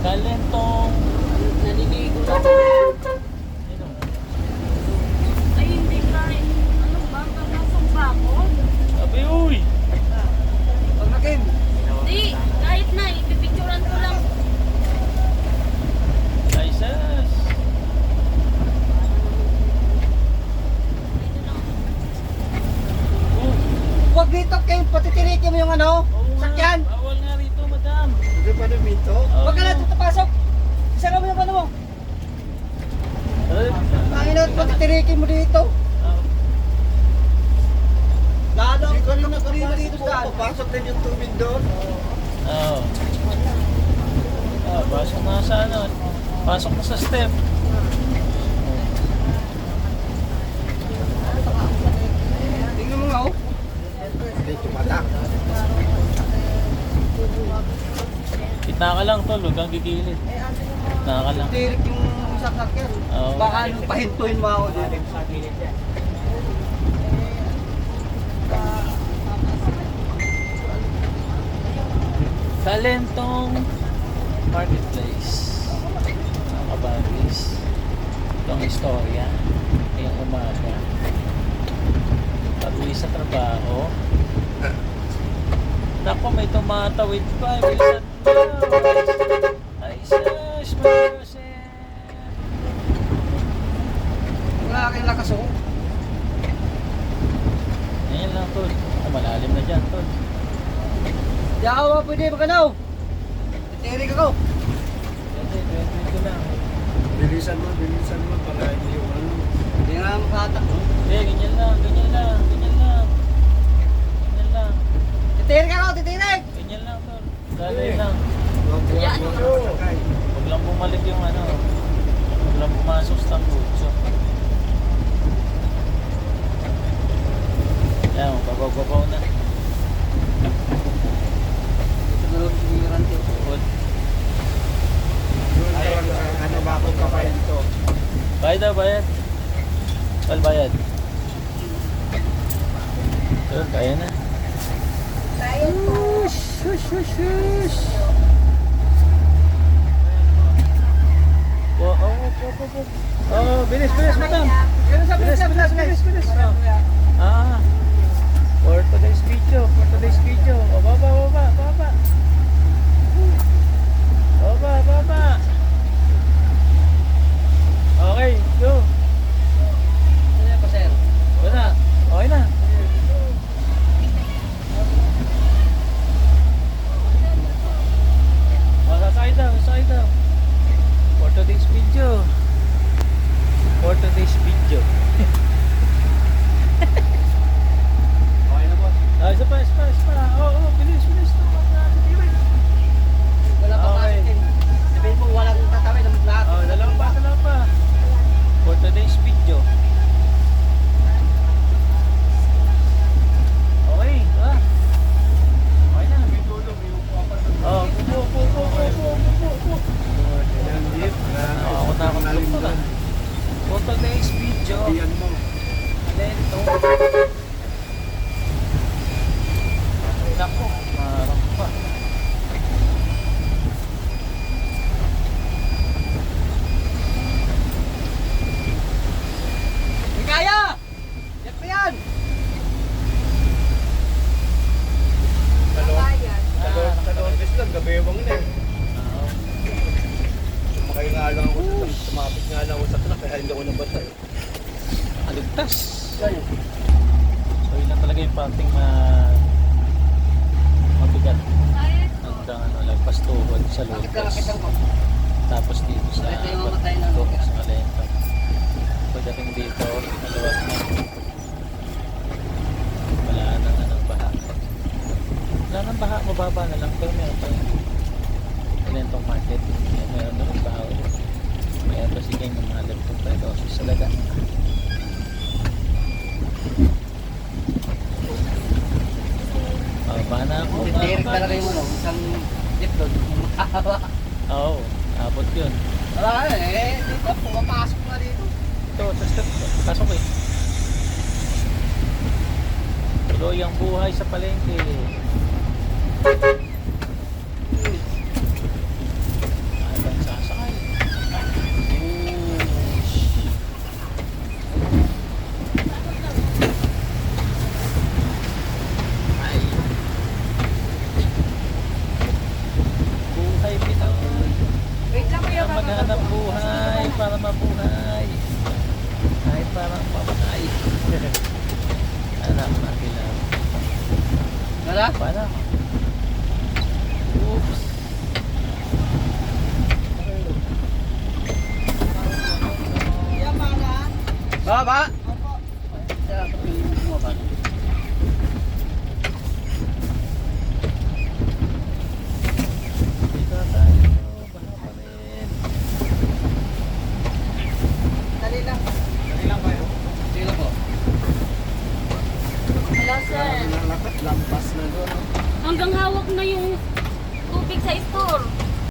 Kalentong. Naliligo lang. Ano? Ay, hindi ka. Ano ba? Papasok ba ako? Sabi, uy! Pag nakin. Hindi. Kahit na. Ipipicturan ko lang. Ay, sus! Oh, Huwag dito kayo, patitirikin mo yung ano, oo nga. sakyan. Bawal nga rito, madam. Hindi pa namin ito. Oo. Huwag ka na dito pasok. Isara mo yung ano mo. Panginoon, patitirikin mo dito. Lalo ang Hindi ka rin problema dito nakapasok sa po. Papasok din yung tubig doon. Oo. Pasok na sa ano. Pasok na sa step. Tingnan mo nga oh. Hindi tumatak. Kitna ka lang, tol. Huwag kang gigilid. Kitna ka lang. Tirik yung sasakyan. Oo. Baka nung pahintuin mo ako dito. Kalentong Marketplace. Mga kabagis. Itong istorya. Ngayong umaga. Pag-uwi sa trabaho. Naku, may tumatawid pa. Bilisan mo. Ay, sus, Marcel. Wala kayong lakas oh. Ngayon lang, tol. Malalim na dyan, tol. Di ako ba pwede maganaw? Tirik ako. Dito lang. Bilisan mo para hindi yung ano. Hindi nga makatak oh. Hindi, ganyan lang, ganyan lang, ganyan lang. Ganyan lang. Titirik ako, titirik! Ganyan lang, tol. Daloy lang. Yan. Huwag lang bumalik yung ano. Huwag lang pumasok sa tambutso. Yan, babaw-babaw na. Tulog singiran ko. Good. Ano ba akong kapain ito? Bayad na, bayad. Tol, bayad. Tol, kaya na. Oh, bilis, madam. Bilis. For today's video. Oh, baba. Baba. Okay, go. Ano pa sir? Wala. Okay na. Sasakay daw. For today's video. Okay na boss. Isa pa. Bilis. Wala pa Okay. pakitin. Sabihin mo walang tatawid ng lahat. Dalawang pa. For today's video. Okay, okay na. May tulog, may upo pa. Oh, upo. Yan, jeep. Ako na pala. For today's video. Iyan mo. Lento. Nako, marang pa. Hindi kaya! Yan pa yan! Dalawang beses lang, gabewang na eh. Oo. Sumakay nga lang ako sa truck, sumapit nga lang ako sa truck, kaya hindi ako nabasa eh. Aligtas. Ganyan. So yun lang talaga yung parting mabigat. Hanggang lagpas tuhod sa Bakit lupos. kalakitan ko? Tapos dito sa Ito yung mamatay na bato, lupa. sa kalento. Pagdating dito, maluwag na. Wala nang baha. Wala nang baha, mababa na lang. Pero meron pa yung kalentong market. Meron na rin baha ulit. Mayroon pa sige yung mga leptospirosis sa laga. Baba na ako. Titirik talaga yung ano, isang jeep doon. Makahawa. Oo, abot yun. Wala ka dito, pumapasok na dito. Ito, pasok eh. Tuloy ang buhay sa palengke. Para? Para. Oops. Ba?